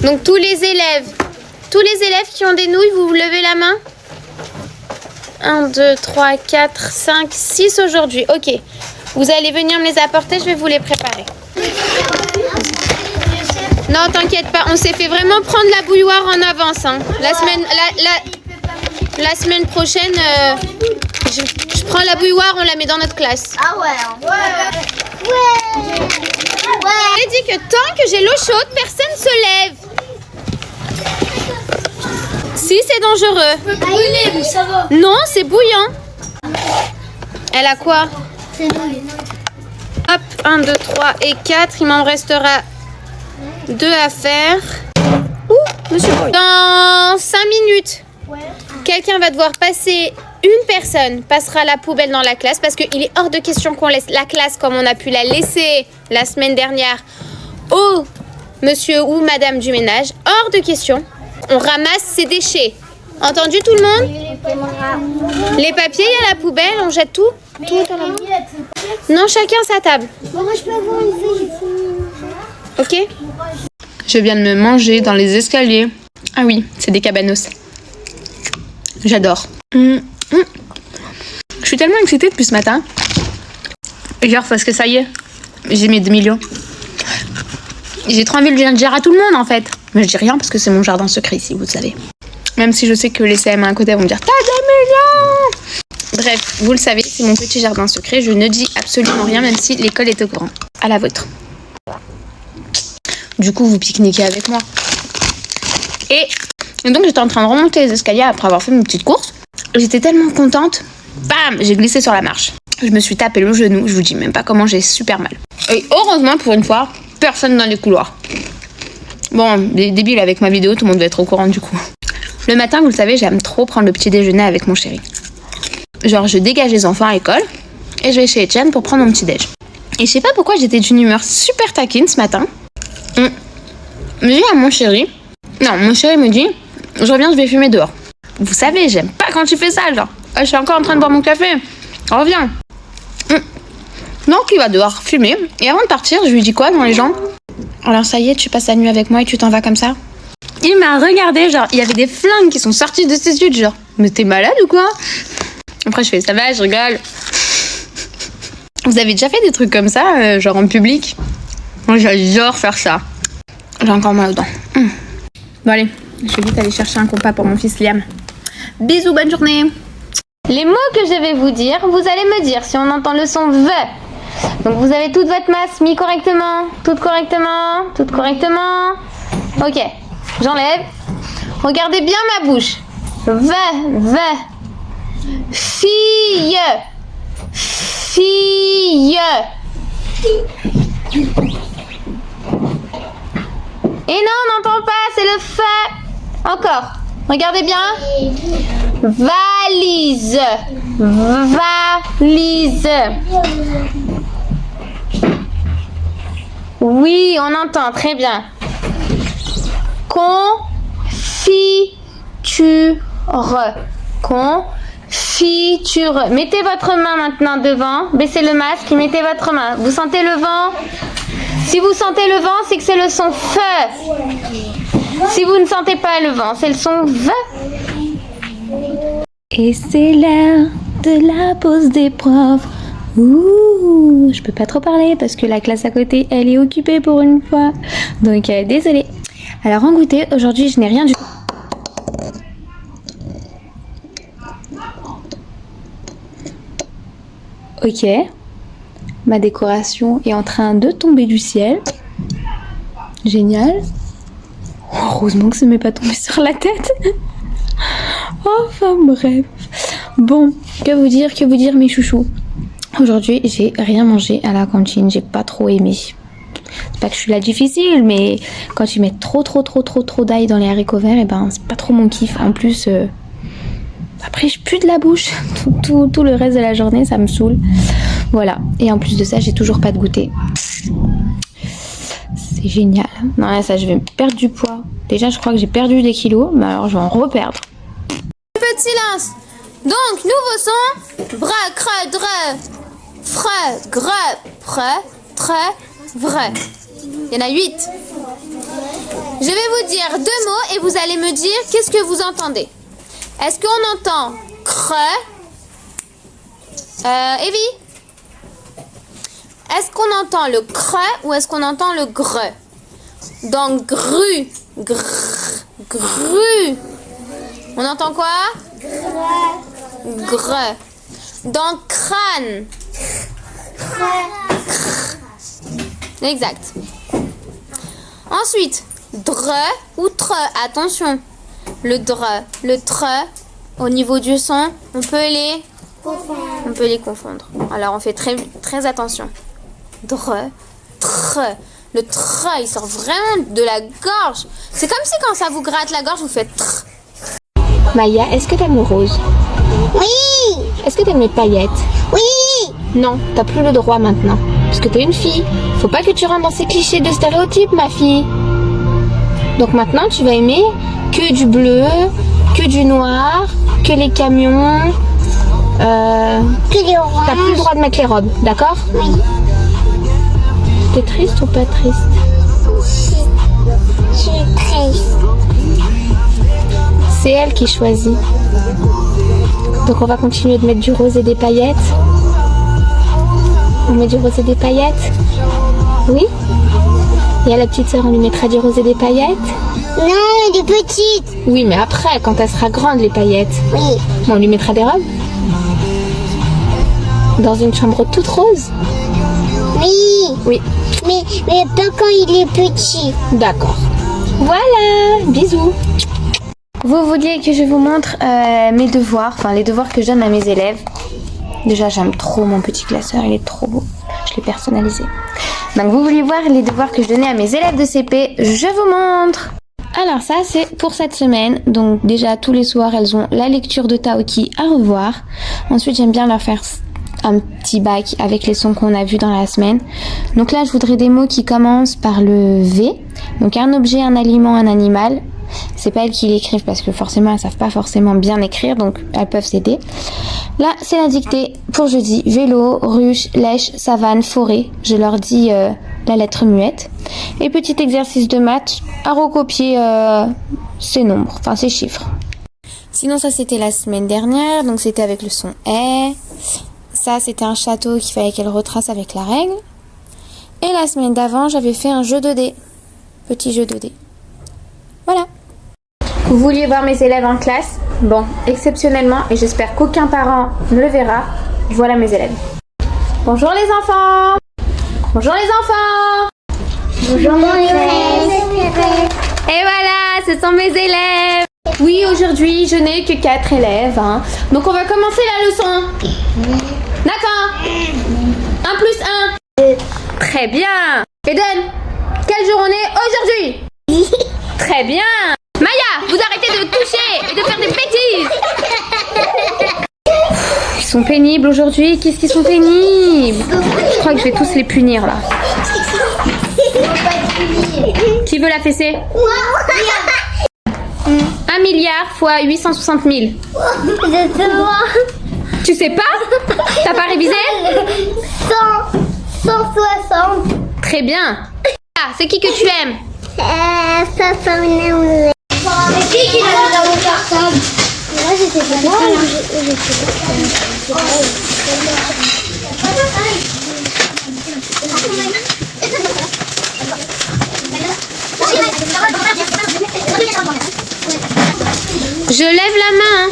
Donc tous les élèves qui ont des nouilles, vous levez la main. 1, 2, 3, 4, 5, 6 aujourd'hui. Ok. Vous allez venir me les apporter, je vais vous les préparer. Non, t'inquiète pas, on s'est fait vraiment prendre la bouilloire en avance. Hein. La semaine prochaine, je prends la bouilloire, on la met dans notre classe. Ah ouais. J'ai dit que tant que j'ai l'eau chaude, personne se lève. Si, c'est dangereux. Brûler, mais ça va. Non, c'est bouillant. Elle a quoi? C'est nouilles. Hop, 1, 2, 3 et 4. Il m'en restera 2 à faire. Ouh, monsieur Boy. Dans 5 minutes, quelqu'un va devoir passer. Une personne passera la poubelle dans la classe parce qu'il est hors de question qu'on laisse la classe comme on a pu la laisser la semaine dernière au monsieur ou madame du ménage. Hors de question. On ramasse ses déchets. Entendu tout le monde? Les papiers, il y a la poubelle, on jette tout. Tout dans la... Non, chacun sa table. Moi, je peux avoir une feuille. Ok? Je viens de me manger dans les escaliers. Ah oui, c'est des cabanos. J'adore. Je suis tellement excitée depuis ce matin. Genre parce que ça y est, j'ai mes 2 millions. J'ai trop envie de le dire à tout le monde en fait. Mais je dis rien parce que c'est mon jardin secret ici, vous le savez. Même si je sais que les CM1 à côté vont me dire « T'as 2 millions !» Bref, vous le savez, c'est mon petit jardin secret. Je ne dis absolument rien même si l'école est au courant. À la vôtre. Du coup, vous pique-niquez avec moi. Et donc j'étais en train de remonter les escaliers après avoir fait mes petites courses. J'étais tellement contente. Bam, j'ai glissé sur la marche. Je me suis tapé le genou. Je vous dis même pas comment j'ai super mal. Et heureusement, pour une fois, personne dans les couloirs. Bon, les débiles avec ma vidéo, tout le monde va être au courant du coup. Le matin, vous le savez, j'aime trop prendre le petit déjeuner avec mon chéri. Genre, je dégage les enfants à l'école et je vais chez Etienne pour prendre mon petit déj. Et je sais pas pourquoi j'étais d'une humeur super taquine ce matin. Je dis à mon chéri. Non, mon chéri me dit, je reviens, je vais fumer dehors. Vous savez, j'aime pas quand tu fais ça, genre. Je suis encore en train de boire mon café. Reviens. Donc, il va dehors fumer. Et avant de partir, je lui dis quoi dans les jambes? Alors, ça y est, tu passes la nuit avec moi et tu t'en vas comme ça? Il m'a regardé, genre, il y avait des flingues qui sont sortis de ses yeux, genre, mais t'es malade ou quoi? Après, je fais, ça va, je rigole. Vous avez déjà fait des trucs comme ça, genre en public? Moi, j'adore faire ça. J'ai encore mal aux dents. Bon, allez, je vais vite aller chercher un compas pour mon fils Liam. Bisous, bonne journée. Les mots que je vais vous dire, vous allez me dire si on entend le son V. Donc, vous avez toute votre masse mis correctement, toute correctement. Ok, j'enlève. Regardez bien ma bouche. V. Fille. Et non, on n'entend pas, c'est le F. Encore. Regardez bien. Valise. Oui, on entend, très bien. Confiture. Mettez votre main maintenant devant. Baissez le masque et mettez votre main. Vous sentez le vent? Si vous sentez le vent, c'est que c'est le son F. Si vous ne sentez pas le vent, c'est le son V. Et c'est l'heure de la pause des profs. Ouh, je peux pas trop parler parce que la classe à côté, elle est occupée pour une fois. Donc, désolée. Alors, en goûter, aujourd'hui, je n'ai rien du tout. Ok. Ma décoration est en train de tomber du ciel. Génial. Heureusement que ça m'est pas tombé sur la tête. Enfin bref. Bon, que vous dire mes chouchous. Aujourd'hui, j'ai rien mangé à la cantine. J'ai pas trop aimé. C'est pas que je suis là difficile, mais quand ils mettent trop d'ail dans les haricots verts, et ben c'est pas trop mon kiff. En plus, après je pue de la bouche. Tout le reste de la journée, ça me saoule. Voilà. Et en plus de ça, j'ai toujours pas de goûter. C'est génial. Non, là, ça, je vais perdre du poids. Déjà, je crois que j'ai perdu des kilos, mais alors je vais en reperdre. Un peu de silence. Donc, nouveau son. Bra, cre, dre, fre, gre, pre, tre, vrai. Il y en a 8. Je vais vous dire 2 mots et vous allez me dire qu'est-ce que vous entendez. Est-ce qu'on entend cre? Evie? Est-ce qu'on entend le cre ou est-ce qu'on entend le gre? Dans gru, gru. On entend quoi? Gre. Dans crâne. Exact. Ensuite, dre ou tre. Attention. Le dre, le tre, au niveau du son, on peut les confondre. Alors, on fait très attention. Dre, tre. Le tre, il sort vraiment de la gorge. C'est comme si quand ça vous gratte la gorge, vous faites tr. Maya, est-ce que t'aimes le rose? Oui. Est-ce que t'aimes les paillettes? Oui. Non, t'as plus le droit maintenant. Parce que t'es une fille. Faut pas que tu rentres dans ces clichés de stéréotypes, ma fille. Donc maintenant, tu vas aimer que du bleu, que du noir, que les camions. Que les oranges. T'as plus le droit de mettre les robes, d'accord? Oui. T'es triste ou pas triste? Je suis triste. C'est elle qui choisit. Donc on va continuer de mettre du rose et des paillettes. On met du rose et des paillettes? Oui? Et à la petite sœur, on lui mettra du rose et des paillettes? Non, elle est petite. Oui, mais après, quand elle sera grande, les paillettes. Oui. On lui mettra des robes? Dans une chambre toute rose? Oui. Oui. Mais pas quand il est petit. D'accord. Voilà, bisous. Vous vouliez que je vous montre mes devoirs, enfin les devoirs que je donne à mes élèves. Déjà, j'aime trop mon petit classeur, il est trop beau. Je l'ai personnalisé. Donc, vous vouliez voir les devoirs que je donnais à mes élèves de CP, je vous montre. Alors ça, c'est pour cette semaine. Donc déjà, tous les soirs, elles ont la lecture de Taoki à revoir. Ensuite, j'aime bien leur faire un petit bac avec les sons qu'on a vus dans la semaine. Donc là, je voudrais des mots qui commencent par le V. Donc un objet, un aliment, un animal. C'est pas elles qui l'écrivent parce que forcément elles savent pas forcément bien écrire, donc elles peuvent s'aider. Là, c'est la dictée pour jeudi. Vélo, ruche, lèche, savane, forêt. Je leur dis la lettre muette. Et petit exercice de maths à recopier ces nombres, enfin ces chiffres. Sinon ça c'était la semaine dernière, donc c'était avec le son E. Ça c'était un château qu'il fallait qu'elle retrace avec la règle. Et la semaine d'avant j'avais fait un jeu de dés. Petit jeu de dés. Voilà. Vous vouliez voir mes élèves en classe? Bon, exceptionnellement, et j'espère qu'aucun parent ne le verra, voilà mes élèves. Bonjour les enfants! Bonjour les enfants! Bonjour mon élève. Et voilà, ce sont mes élèves! Oui, aujourd'hui, je n'ai que 4 élèves, hein. Donc on va commencer la leçon. D'accord? 1 plus 1. Très bien. Eden, quel jour on est aujourd'hui? Très bien. Maya, vous arrêtez de toucher et de faire des bêtises. Ils sont pénibles aujourd'hui. Qu'est-ce qu'ils sont pénibles? Je crois que je vais tous les punir là. Qui veut la fessée? 1 milliard fois 860 000. Tu sais pas? T'as pas révisé? 160. Très bien. Ah, c'est qui que tu aimes? Ça m'énerve. C'est qui l'a mis dans mon cartable? Moi j'étais pas là. Je lève la main.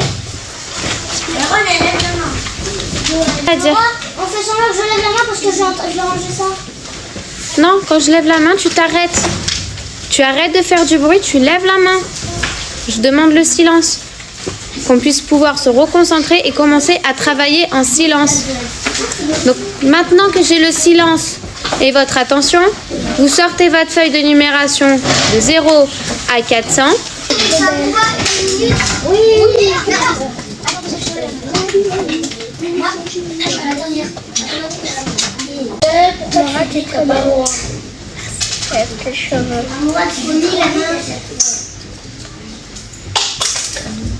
C'est-à-dire? On fait semblant que je lève la main parce que je vais ranger ça. Non, quand je lève la main, tu t'arrêtes. Tu arrêtes de faire du bruit, tu lèves la main. Je demande le silence. Qu'on puisse pouvoir se reconcentrer et commencer à travailler en silence. Donc maintenant que j'ai le silence et votre attention, vous sortez votre feuille de numération de 0 à 400. Oui.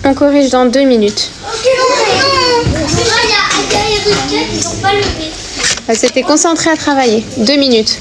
On corrige dans 2 minutes. Elle s'était concentrée à travailler. 2 minutes.